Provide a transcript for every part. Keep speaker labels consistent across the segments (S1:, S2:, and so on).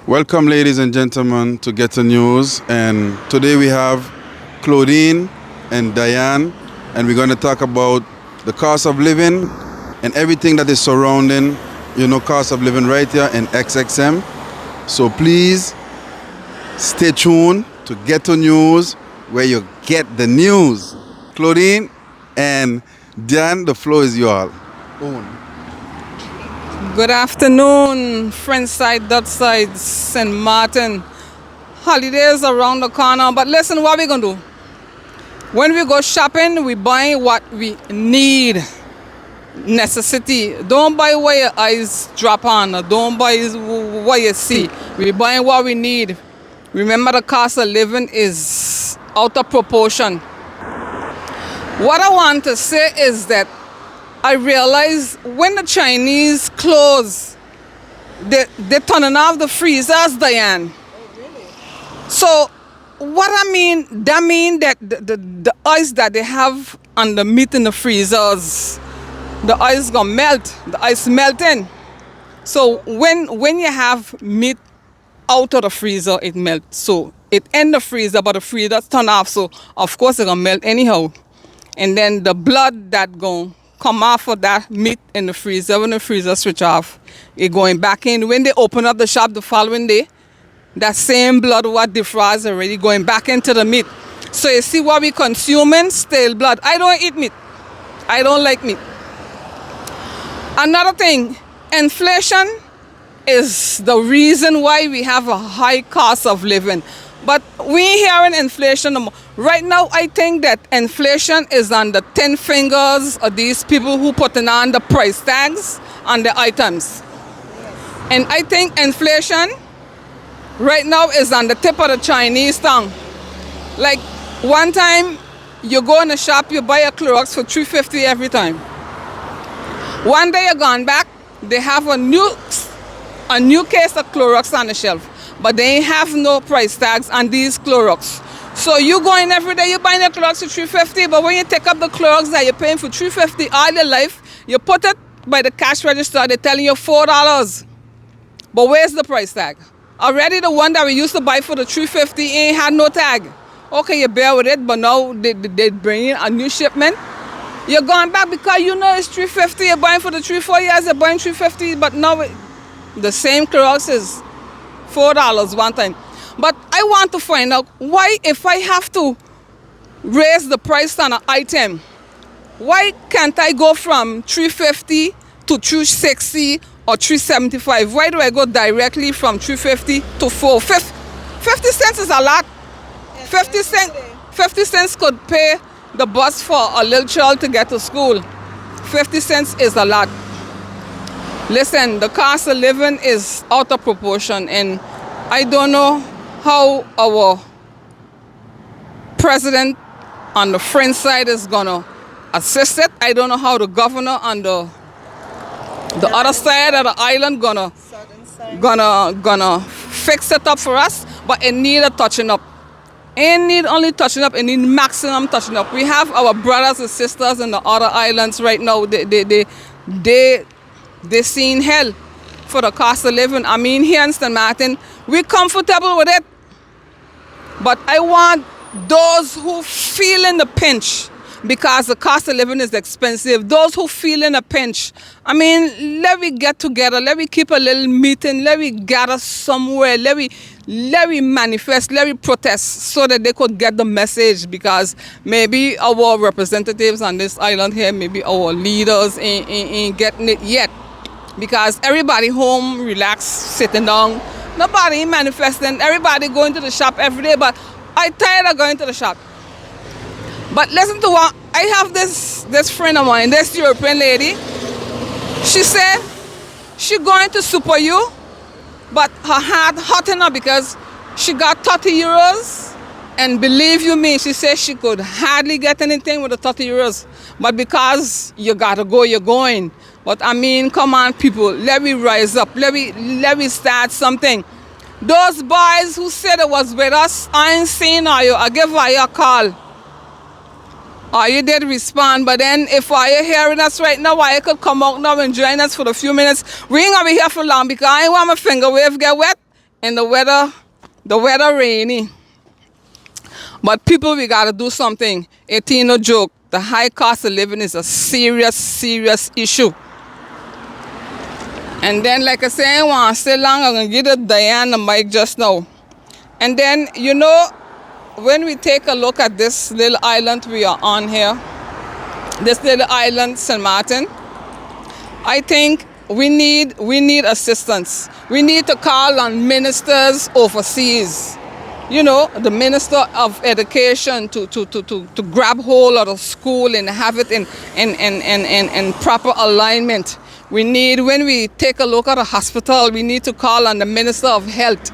S1: Welcome, ladies and gentlemen, to Ghetto-News. And today we have Claudine and Diane, and we're going to talk about the cost of living and everything that is surrounding, cost of living right here in SXM. So please stay tuned to Ghetto-News, where you get the news. Claudine and Diane, the floor is yours.
S2: Good afternoon, Friendside, Dutchside, St. Martin. Holidays around the corner, but listen, what we gonna do? When we go shopping, we buy what we need, necessity. Don't buy what your eyes drop on, or don't buy what you see. We buy what we need. Remember, the cost of living is out of proportion. What I want to say is that I realize when the Chinese close, they're turning off the freezers, Diane.
S3: Oh, really?
S2: So what I mean, that mean that the ice that they have on the meat in the freezers, the ice gonna melt, the ice melting. So when you have meat out of the freezer, it melts. So it in the freezer, but the freezer turn off, so of course it's gonna melt anyhow. And then the blood that gonna come off of that meat in the freezer, when the freezer switch off, it going back in. When they open up the shop the following day, that same blood what defrost already going back into the meat. So you see what we consuming? Stale blood. I don't eat meat. I don't like meat. Another thing, inflation is the reason why we have a high cost of living. But we ain't hearing inflation no more. Right now, I think that inflation is on the 10 fingers of these people who putting on the price tags on the items. And I think inflation right now is on the tip of the Chinese tongue. Like one time, you go in the shop, you buy a Clorox for $3.50 every time. One day you gone back, they have a new case of Clorox on the shelf, but they ain't have no price tags on these Clorox. So you go in every day, you buy the Clorox for $3.50, but when you take up the Clorox that you're paying for $3.50 all your life, you put it by the cash register, they're telling you $4. But where's the price tag? Already the one that we used to buy for the $3.50 ain't had no tag. Okay, you bear with it, but now they bring in a new shipment. You're going back because you know it's $3.50, you're buying for the 3-4 years, you're buying $3.50, but now the same Clorox is $4 one time. But I want to find out why, if I have to raise the price on an item, why can't I go from $3.50 to $3.60 or $3.75? Why do I go directly from $3.50 to $4.50? 50 cents is a lot. 50 cents could pay the bus for a little child to get to school. 50 cents is a lot. Listen, the cost of living is out of proportion, and I don't know how our president on the French side is gonna assist it. I don't know how the governor on the other side of the island gonna fix it up for us, but it need a touching up. It need only touching up, it need maximum touching up. We have our brothers and sisters in the other islands right now. They seen hell for the cost of living. I mean, here in St. Martin, we're comfortable with it. But I want those who feel in the pinch because the cost of living is expensive. Those who feel in a pinch, I mean, let me get together. Let me keep a little meeting. Let me gather somewhere. Let me manifest. Let me protest so that they could get the message, because maybe our representatives on this island here, maybe our leaders ain't getting it yet. Because everybody home, relaxed, sitting down. Nobody manifesting. Everybody going to the shop every day, but I tired of going to the shop. But listen to what, I have this friend of mine, this European lady. She said she going to Super U, but her heart hot enough because she got 30 euros. And believe you me, she said she could hardly get anything with the 30 euros. But because you gotta go, you're going. But I mean, come on, people, let me rise up. Let me start something. Those boys who said it was with us, I ain't seen you. I give you a call. Or you did respond, but then if you're hearing us right now, you could come out now and join us for a few minutes. We ain't gonna be here for long because I ain't want my finger wave get wet and the weather rainy. But people, we gotta do something. It ain't no joke. The high cost of living is a serious, serious issue. And then, like I say, I want to stay long. I'm gonna give the Diane the mic just now. And then, you know, when we take a look at this little island we are on here, this little island, St. Martin, I think we need assistance. We need to call on ministers overseas. You know, the Minister of Education to grab hold of the school and have it in proper alignment. We need, when we take a look at a hospital, we need to call on the Minister of Health.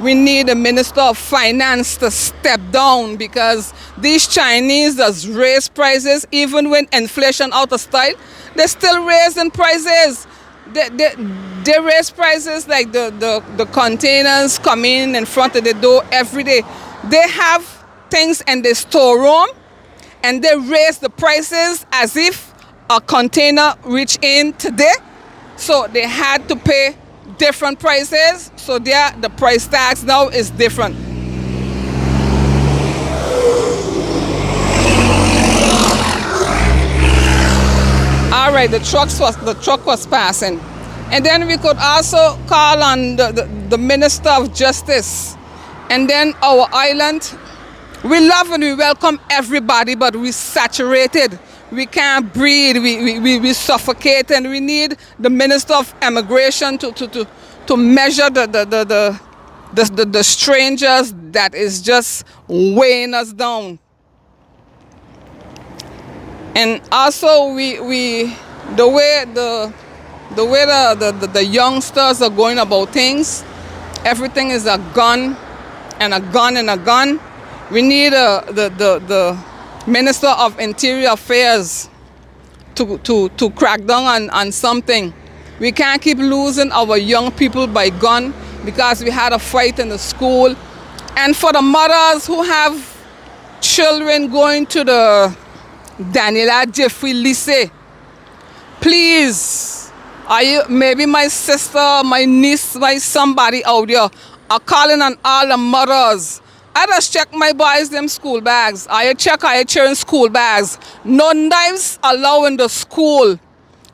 S2: We need the Minister of Finance to step down, because these Chinese does raise prices. Even when inflation out of style, they're still raising prices. They raise prices like the containers come in front of the door every day. They have things in the storeroom and they raise the prices as if a container reached in today. So they had to pay different prices. So the price tags now is different. All right, the truck was passing. And then we could also call on the Minister of Justice. And then our island, we love and we welcome everybody, but we saturated. We can't breathe, we suffocate, and we need the Minister of Immigration to measure the strangers that is just weighing us down. And also the way the youngsters are going about things, everything is a gun and a gun and a gun. We need the Minister of Interior Affairs to crack down on something. We can't keep losing our young people by gun, because we had a fight in the school. And for the mothers who have children going to the Daniela Jeffrey Lycée, please, maybe my sister, my niece, my somebody out there are calling on all the mothers. I just check my boys them school bags. I check children school bags. No knives allowed in the school.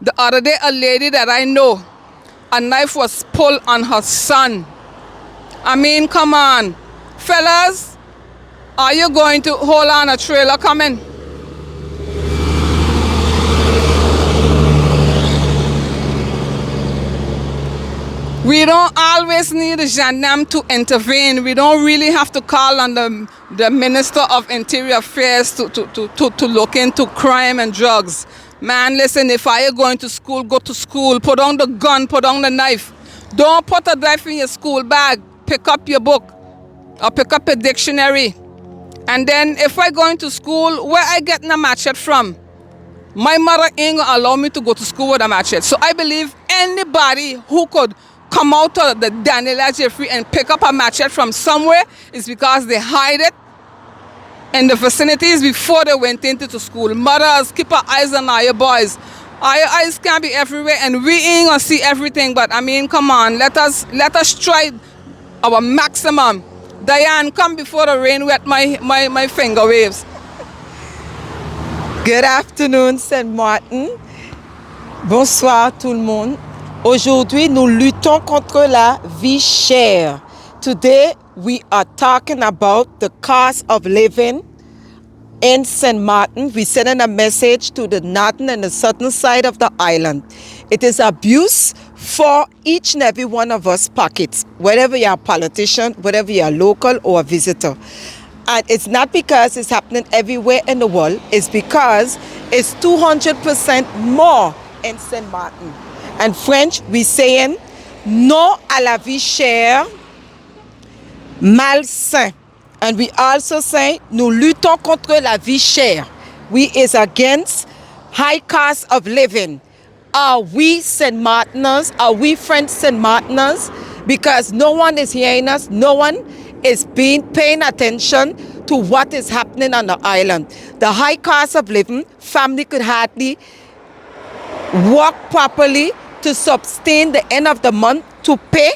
S2: The other day, a lady that I know, a knife was pulled on her son. I mean, come on. Fellas, are you going to hold on a trailer coming? We don't always need a gendarme to intervene. We don't really have to call on the Minister of Interior Affairs to look into crime and drugs. Man, listen, if I are going to school, go to school. Put down the gun, put down the knife. Don't put a knife in your school bag. Pick up your book or pick up a dictionary. And then if I going to school, where I getting a machete from? My mother ain't gonna allow me to go to school with a machete. So I believe anybody who could come out of the Daniela Jeffrey and pick up a machete from somewhere is because they hide it in the vicinities before they went into the school. Mothers, keep our eyes on our boys. Our eyes can't be everywhere, and we ain't gonna see everything. But I mean, come on, let us try our maximum. Diane, come before the rain wet my finger waves.
S3: Good afternoon, Saint Martin. Bonsoir tout le monde. Aujourd'hui, nous luttons contre la vie chère. Today, we are talking about the cost of living in St. Martin. We're sending a message to the northern and the southern side of the island. It is abuse for each and every one of us pockets, whether you're a politician, whether you're local or a visitor. And it's not because it's happening everywhere in the world. It's because it's 200% more in St. Martin. In French, we're saying non à la vie chère, malsain. And we also say nous luttons contre la vie chère. We is against high cost of living. Are we St. Martiners? Are we French St. Martiners? Because no one is hearing us. No one is paying attention to what is happening on the island. The high cost of living, family could hardly work properly to sustain the end of the month to pay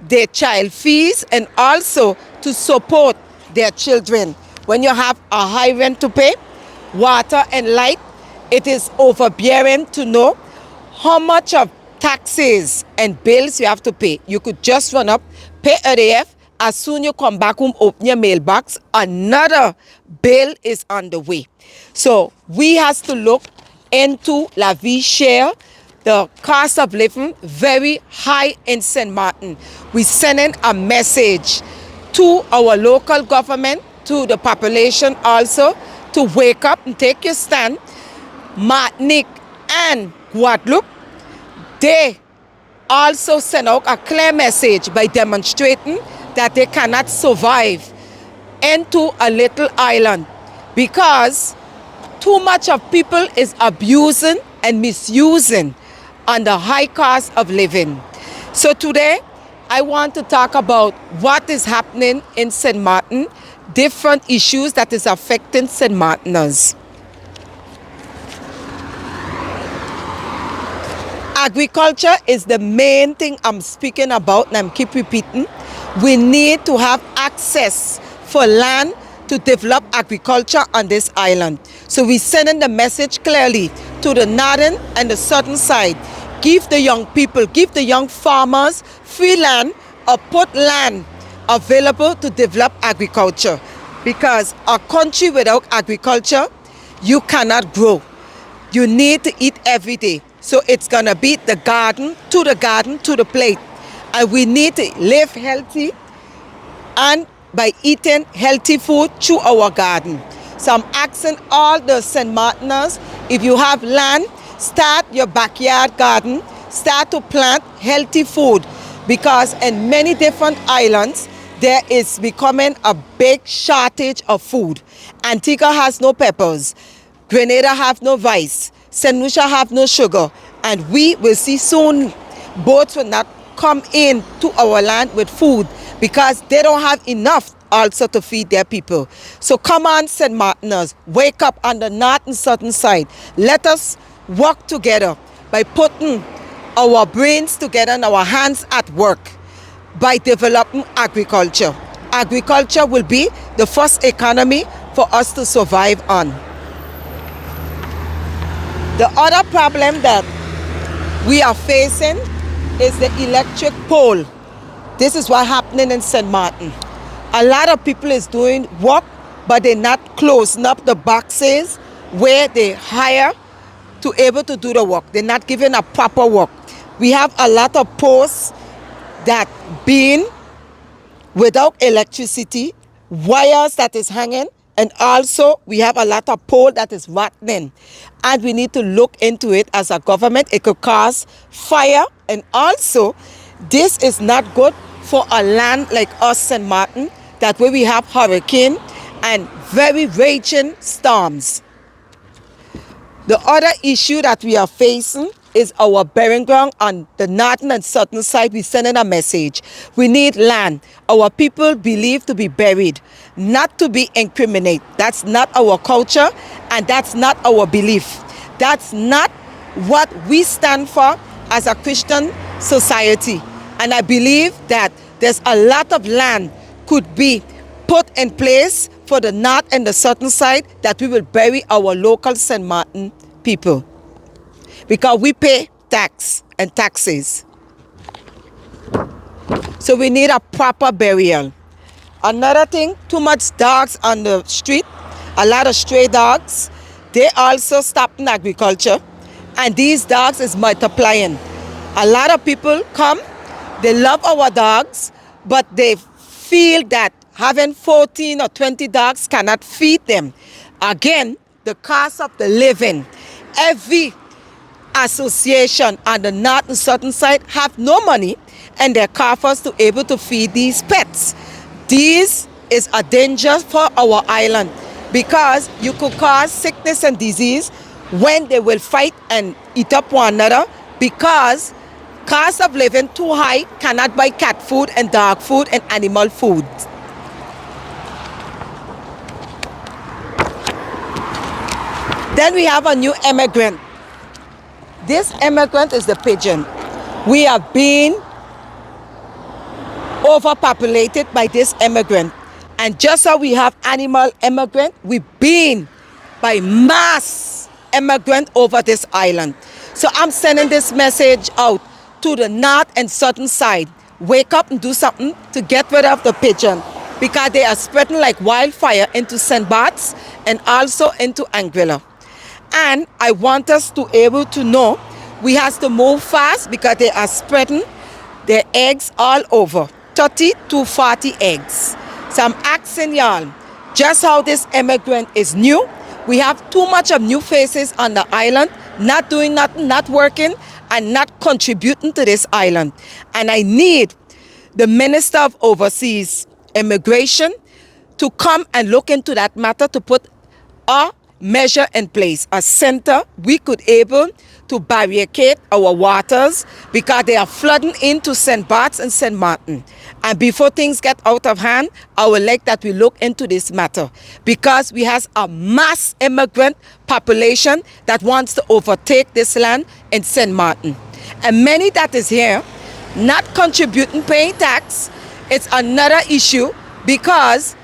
S3: their child fees and also to support their children. When you have a high rent to pay, water and light, it is overbearing to know how much of taxes and bills you have to pay. You could just run up, pay EDF, as soon you come back home, open your mailbox, another bill is on the way. So we have to look into La Vie Chère, the cost of living, very high in St. Martin. We're sending a message to our local government, to the population also, to wake up and take your stand. Martinique and Guadeloupe, they also send out a clear message by demonstrating that they cannot survive into a little island because too much of people is abusing and misusing on the high cost of living. So today, I want to talk about what is happening in St. Martin, different issues that is affecting St. Martiners. Agriculture is the main thing I'm speaking about, and I'm keep repeating. We need to have access for land to develop agriculture on this island. So we're sending the message clearly to the northern and the southern side. Give the young people, give the young farmers free land or put land available to develop agriculture. Because a country without agriculture, you cannot grow. You need to eat every day. So it's gonna be the garden to the plate. And we need to live healthy and by eating healthy food through our garden. So I'm asking all the St. Martiners, if you have land, start your backyard garden, start to plant healthy food, because in many different islands, there is becoming a big shortage of food. Antigua has no peppers, Grenada have no rice, St. Lucia have no sugar, and we will see soon boats will not come in to our land with food because they don't have enough also to feed their people. So come on, St. Martiners, wake up on the north and southern side. Let us work together by putting our brains together and our hands at work by developing agriculture. Agriculture will be the first economy for us to survive on. The other problem that we are facing is the electric pole. This is what's happening in St. Martin. A lot of people is doing work, but they're not closing up the boxes where they hire to able to do the work. They're not giving a proper work. We have a lot of posts that being without electricity, wires that is hanging, and also we have a lot of pole that is rotten. And we need to look into it as a government. It could cause fire, and also this is not good for a land like us, St. Martin, that where we have hurricane and very raging storms. The other issue that we are facing is our burying ground on the northern and southern side. We're sending a message. We need land. Our people believe to be buried, not to be incriminated. That's not our culture, and that's not our belief. That's not what we stand for as a Christian society. And I believe that there's a lot of land could be put in place for the north and the southern side that we will bury our local St. Martin people. Because we pay tax and taxes. So we need a proper burial. Another thing, too much dogs on the street, a lot of stray dogs. They also stopping agriculture, and these dogs is multiplying. A lot of people come, they love our dogs, but they feel that having 14 or 20 dogs cannot feed them. Again, the cost of the living. Every association on the north and southern side have no money and their coffers to able to feed these pets. This is a danger for our island because you could cause sickness and disease when they will fight and eat up one another because cost of living too high, cannot buy cat food and dog food and animal food. Then we have a new immigrant. This immigrant is the pigeon. We have been overpopulated by this immigrant. And just how we have animal immigrant, we've been by mass immigrant over this island. So I'm sending this message out to the north and southern side. Wake up and do something to get rid of the pigeon, because they are spreading like wildfire into St. Bart's and also into Anguilla. And I want us to able to know we have to move fast, because they are spreading their eggs all over, 30 to 40 eggs. So I'm asking y'all, just how this immigrant is new, we have too much of new faces on the island, not doing nothing, not working, and not contributing to this island. And I need the Minister of Overseas Immigration to come and look into that matter, to put a measure in place, a center we could able to barricade our waters, because they are flooding into St. Bart's and St. Martin. And before things get out of hand, I would like that we look into this matter, because we have a mass immigrant population that wants to overtake this land in St. Martin. And many that is here not contributing, paying tax. It's another issue, because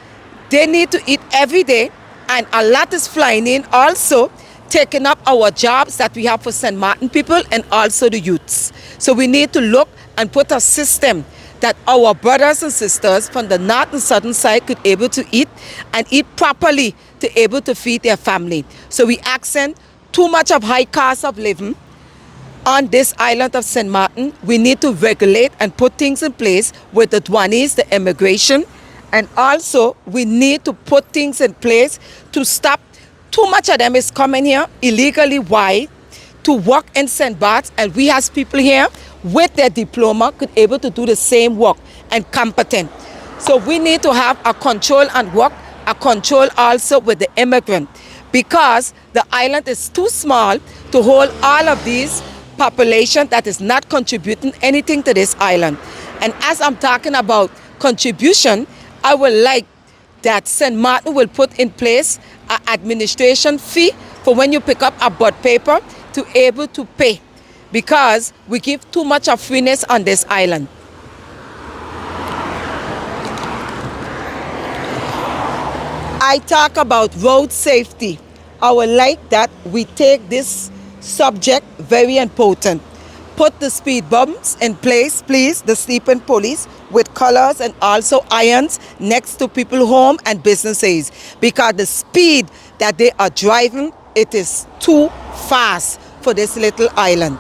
S3: they need to eat every day, and a lot is flying in, also taking up our jobs that we have for St. Martin people and also the youths. So we need to look and put a system that our brothers and sisters from the north and southern side could able to eat, and eat properly to able to feed their family. So we accent too much of high cost of living on this island of St. Martin. We need to regulate and put things in place with the Dwanis, the immigration, and also we need to put things in place to stop too much of them is coming here illegally. Why? To work in St. Bart's, and we have people here with their diploma could able to do the same work and competent. So we need to have a control and work, a control also with the immigrant, because the island is too small to hold all of these population that is not contributing anything to this island. And as I'm talking about contribution, I would like that St. Martin will put in place an administration fee for when you pick up a bud paper to able to pay, because we give too much of freeness on this island. I talk about road safety. I would like that we take this subject very important. Put the speed bumps in place, please, the sleeping police with colors and also irons next to people home and businesses, because the speed that they are driving, it is too fast for this little island.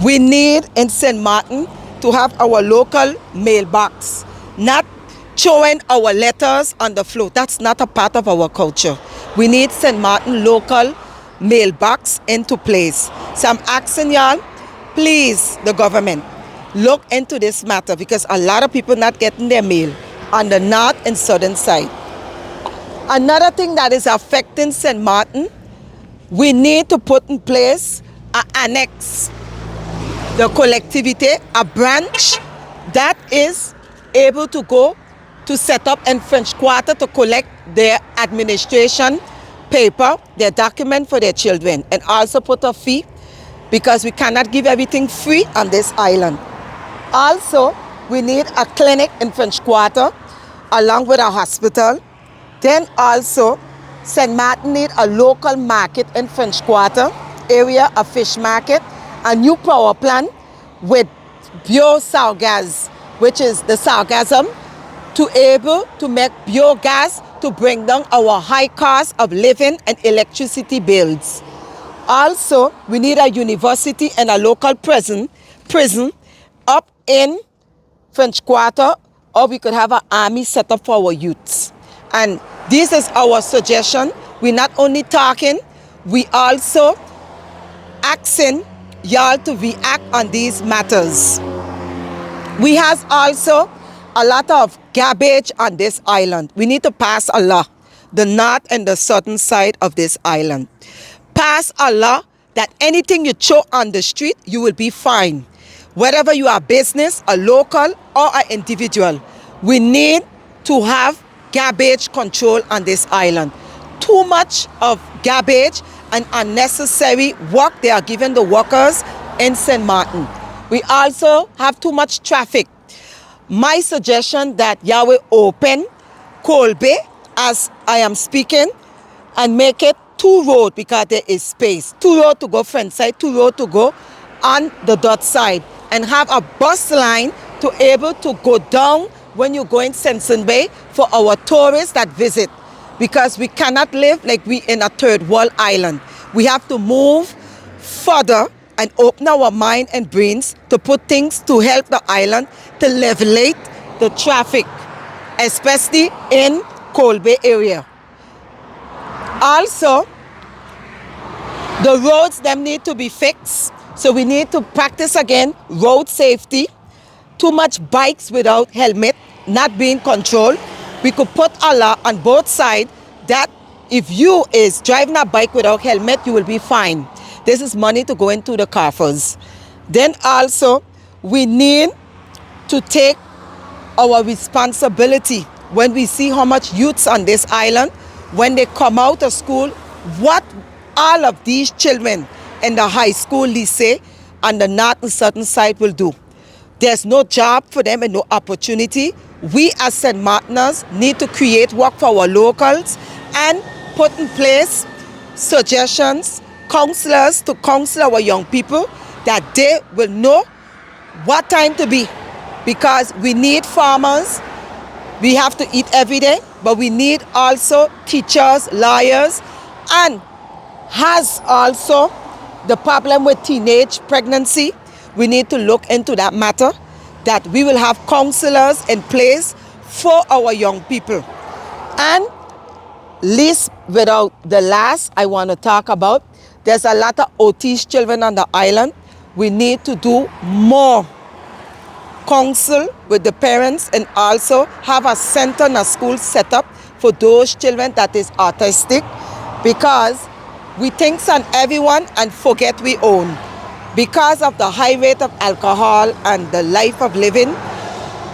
S3: We need in St. Martin to have our local mailbox, not throwing our letters on the floor. That's not a part of our culture. We need St. Martin local mailbox into place. So I'm asking y'all, please, the government, look into this matter, because a lot of people not getting their mail on the north and southern side. Another thing that is affecting St. Martin, we need to put in place an annex, the collectivity, a branch that is able to go to set up in French Quarter to collect their administration paper, their document for their children, and also put a fee, because we cannot give everything free on this island. Also, we need a clinic in French Quarter along with a hospital. Then also, St. Martin need a local market in French Quarter area, a fish market, a new power plant with biosargas, which is the sargasm, to able to make biogas to bring down our high cost of living and electricity bills. Also, we need a university and a local prison up in French Quarter, or we could have an army set up for our youths. And this is our suggestion. We're not only talking, we also asking y'all to react on these matters. We have also a lot of garbage on this island. We need to pass a law, the north and the southern side of this island. Pass a law that anything you throw on the street, you will be fined. Whether you are a business, a local, or an individual, we need to have garbage control on this island. Too much of garbage and unnecessary work they are giving the workers in St. Martin. We also have too much traffic. My suggestion that Yahweh open Colby as I am speaking and make it 2 road because there is space. 2 road to go front side, 2 road to go on the dot side, and have a bus line to able to go down when you go in Sensen Bay for our tourists that visit, because we cannot live like we in a third world island. We have to move further and open our mind and brains to put things to help the island to levelate the traffic, especially in Colby area. Also, the roads them need to be fixed, so we need to practice again road safety. Too much bikes without helmet, not being controlled. We could put a law on both sides that if you is driving a bike without helmet, you will be fined. This is money to go into the coffers. Then also, we need to take our responsibility when we see how much youths on this island, when they come out of school, what all of these children in the high school, lycée, and the north and southern side will do. There's no job for them and no opportunity. We as St. Martiners need to create work for our locals and put in place suggestions, counselors to counsel our young people that they will know what time to be, because we need farmers. We have to eat every day, but we need also teachers, lawyers, and has also the problem with teenage pregnancy. We need to look into that matter, that we will have counselors in place for our young people. And least without the last, I want to talk about, there's a lot of autistic children on the island. We need to do more counsel with the parents and also have a center and a school set up for those children that is autistic, because we think on everyone and forget we own. Because of the high rate of alcohol and the life of living,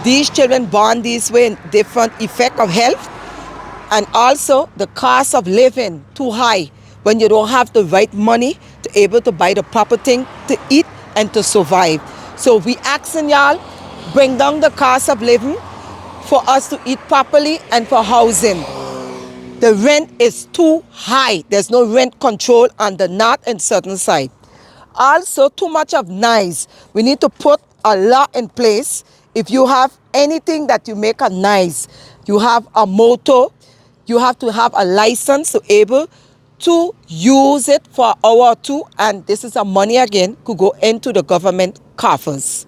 S3: these children born this way in different effect of health, and also the cost of living too high when you don't have the right money to able to buy the proper thing to eat and to survive. So we asking y'all, bring down the cost of living for us to eat properly and for housing. The rent is too high. There's no rent control on the north and southern side. Also, too much of knives. We need to put a law in place. If you have anything that you make a knives, you have a motor, you have to have a license to able to use it for an hour or two, and this is a money again could go into the government coffers.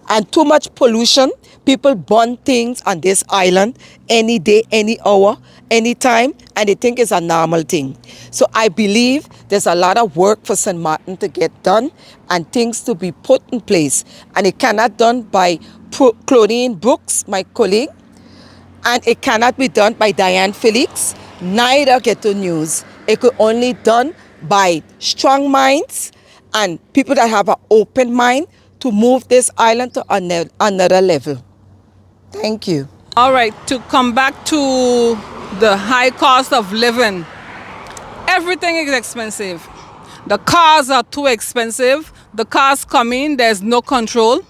S3: And too much pollution. People burn things on this island any day, any hour, any time, and they think it's a normal thing. So I believe there's a lot of work for St. Martin to get done and things to be put in place. And it cannot done by Claudine Brooks, my colleague, and it cannot be done by Diane Felix, neither Ghetto-News. It could only done by strong minds and people that have an open mind to move this island to another level. Thank you.
S2: All right, to come back to the high cost of living, everything is expensive. The cars are too expensive. The cars come in, there's no control,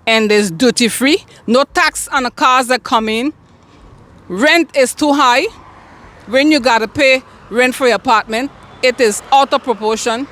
S2: and there's duty free. No tax on the cars that come in. Rent is too high. When you gotta pay rent for your apartment, it is out of proportion.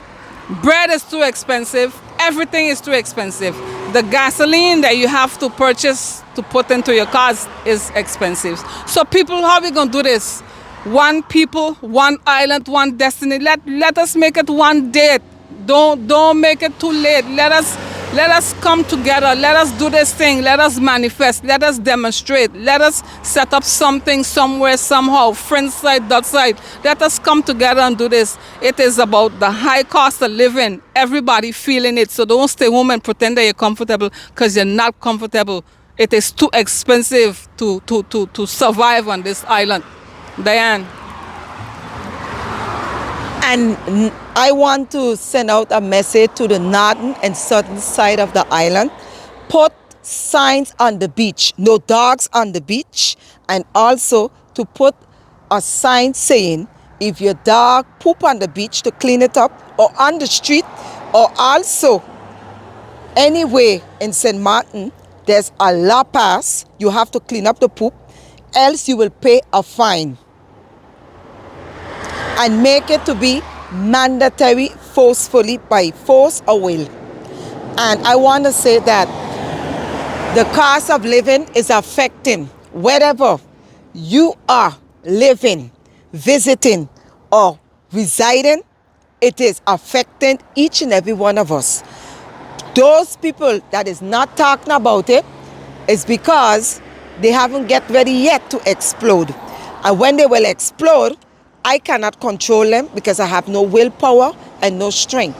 S2: Bread is too expensive. Everything is too expensive. The gasoline that you have to purchase to put into your cars is expensive. So people, how are we gonna do this? One people, one island, one destiny. Let us make it one date. Don't make it too late. Let us come together. Let us do this thing. Let us manifest. Let us demonstrate. Let us set up something somewhere, somehow, friend side, that side. Let us come together and do this. It is about the high cost of living. Everybody feeling it. So don't stay home and pretend that you're comfortable, because you're not comfortable. It is too expensive to survive on this island. Diane.
S3: And I want to send out a message to the northern and southern side of the island. Put signs on the beach, no dogs on the beach, and also to put a sign saying if your dog poop on the beach to clean it up, or on the street, or also Anyway, in St. Martin, there's a law pass. You have to clean up the poop, else you will pay a fine. And make it to be mandatory forcefully by force or will. And I want to say that the cost of living is affecting wherever you are living, visiting, or residing. It is affecting each and every one of us. Those people that is not talking about it is because they haven't get ready yet to explode. And when they will explode, I cannot control them because I have no willpower and no strength.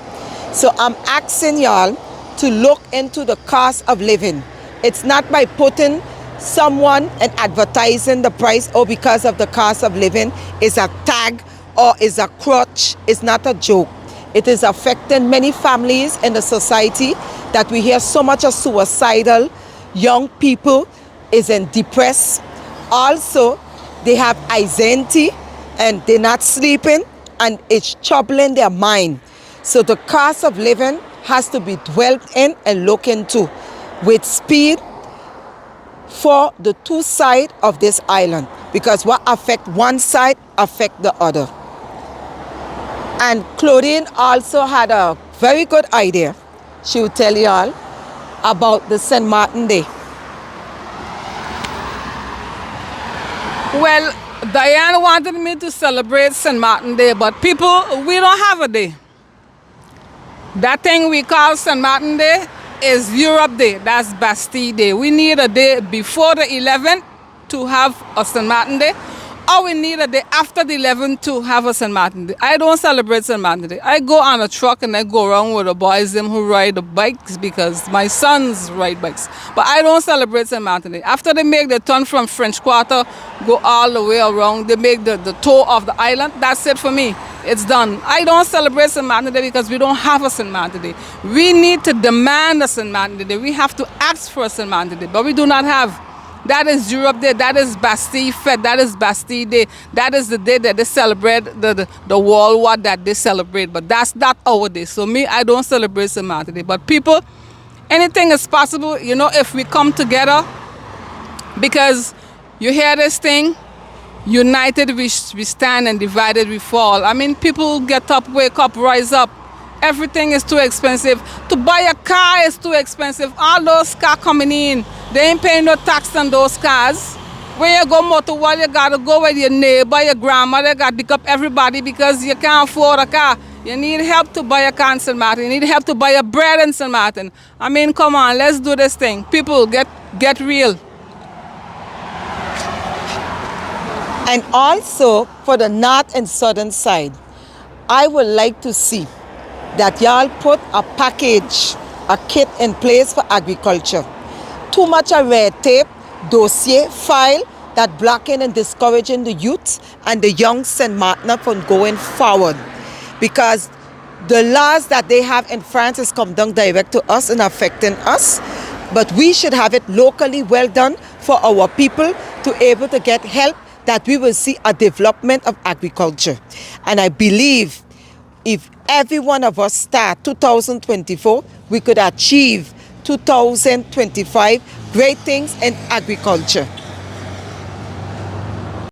S3: So I'm asking y'all to look into the cost of living. It's not by putting someone and advertising the price or because of the cost of living is a tag or is a crutch. It's not a joke. It is affecting many families in the society that we hear so much of suicidal. Young people is in depressed. Also, they have anxiety and they're not sleeping and it's troubling their mind. So the cost of living has to be dwelt in and looked into with speed for the two sides of this island, because what affect one side affect the other. And Claudine also had a very good idea. She will tell you all about the St. Martin Day.
S2: Well, Diane wanted me to celebrate St. Martin Day, but people, we don't have a day. That thing we call St. Martin Day is Europe Day. That's Bastille Day. We need a day before the 11th to have a St. Martin Day, or we need a day after the 11th to have a St. Martin Day. I don't celebrate St. Martin Day. I go on a truck and I go around with the boys them who ride the bikes because my sons ride bikes. But I don't celebrate St. Martin Day. After they make the turn from French Quarter, go all the way around, they make the tour of the island, that's it for me. It's done. I don't celebrate St. Martin Day because we don't have a St. Martin Day. We need to demand a St. Martin Day. We have to ask for a St. Martin Day, but we do not have. That is Europe Day. That is Bastille Fête. That is Bastille Day. That is the day that they celebrate the World War that they celebrate. But that's not our day. So me, I don't celebrate St. Martin Day. But people, anything is possible, you know, if we come together. Because you hear this thing, united we stand and divided we fall. I mean, people get up, wake up, rise up. Everything is too expensive. To buy a car is too expensive. All those cars coming in, they ain't paying no tax on those cars. When you go motorway, you gotta go with your neighbor, your grandmother, you gotta pick up everybody because you can't afford a car. You need help to buy a car in St. Martin. You need help to buy a bread in St. Martin. I mean, come on, let's do this thing. People, get real.
S3: And also for the north and southern side, I would like to see that y'all put a package, a kit in place for agriculture. Too much of red tape, dossier, file that blocking and discouraging the youth and the young St. Martin from going forward. Because the laws that they have in France is come down direct to us and affecting us. But we should have it locally well done for our people to able to get help, that we will see a development of agriculture. And I believe if every one of us start 2024, we could achieve 2025 great things in agriculture.